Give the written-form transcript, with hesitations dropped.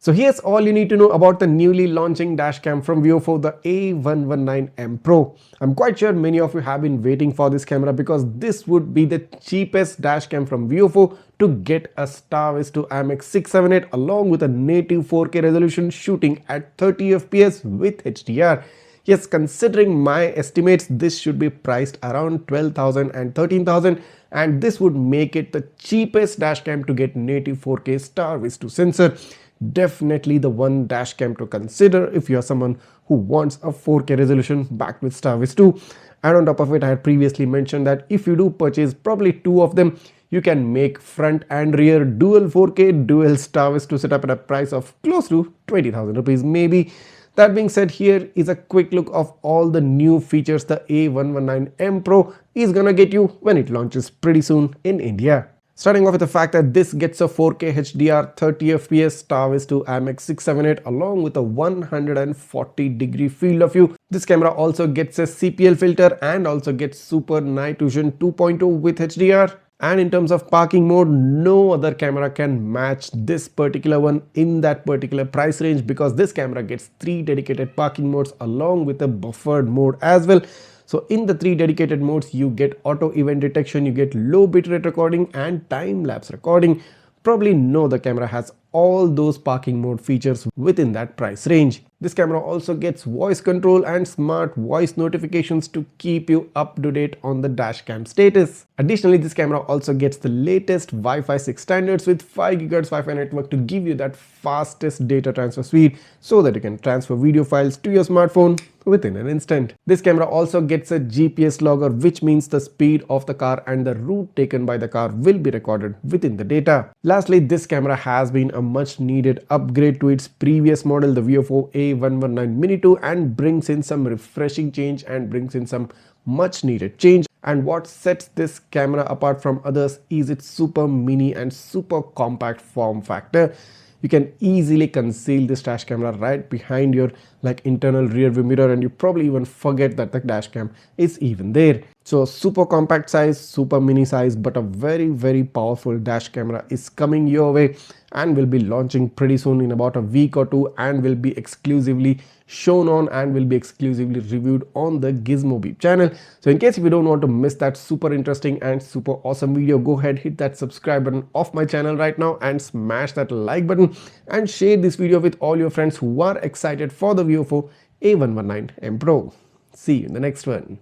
So here's all you need to know about the newly launching dashcam from VIOFO, the A119M Pro. I'm quite sure many of you have been waiting for this camera because this would be the cheapest dashcam from VIOFO to get a STARVIS-2 IMX678 along with a native 4K resolution shooting at 30 FPS with HDR. Yes, considering my estimates, this should be priced around 12,000 and 13,000, and this would make it the cheapest dashcam to get native 4K STARVIS-2 sensor. Definitely the one dashcam to consider if you are someone who wants a 4K resolution backed with STARVIS-2. And on top of it, I had previously mentioned that if you do purchase probably two of them, you can make front and rear dual 4K dual STARVIS-2 setup at a price of close to 20,000 rupees maybe. That being said, here is a quick look of all the new features the A119M Pro is gonna get you when it launches pretty soon in India. Starting off with the fact that this gets a 4K HDR 30 FPS STARVIS-2 IMX678 along with a 140-degree field of view. This camera also gets a CPL filter and also gets Super Night Vision 2.0 with HDR. And in terms of parking mode, no other camera can match this particular one in that particular price range because this camera gets 3 dedicated parking modes along with a buffered mode as well. So in the 3 dedicated modes, you get auto event detection, you get low bitrate recording and time-lapse recording. Probably no other camera has all those parking mode features within that price range. This camera also gets voice control and smart voice notifications to keep you up to date on the dashcam status. Additionally, this camera also gets the latest Wi-Fi 6 standards with 5 GHz Wi-Fi network to give you that fastest data transfer speed so that you can transfer video files to your smartphone within an instant. This camera also gets a GPS logger, which means the speed of the car and the route taken by the car will be recorded within the data. Lastly, this camera has been a much needed upgrade to its previous model, the VIOFO A119 Mini 2, and brings in some refreshing change and brings in some much needed change. And what sets this camera apart from others is its super mini and super compact form factor. You can easily conceal this dash camera right behind your internal rear view mirror, and you probably even forget that the dash cam is even there. So super compact size, super mini size, but a very powerful dash camera is coming your way and will be launching pretty soon in about a week or two, and will be exclusively shown on and will be exclusively reviewed on the Gizmo Beep channel. So in case if you don't want to miss that super interesting and super awesome video, go ahead, hit that subscribe button of my channel right now and smash that like button and share this video with all your friends who are excited for the VIOFO A119M Pro. See you in the next one.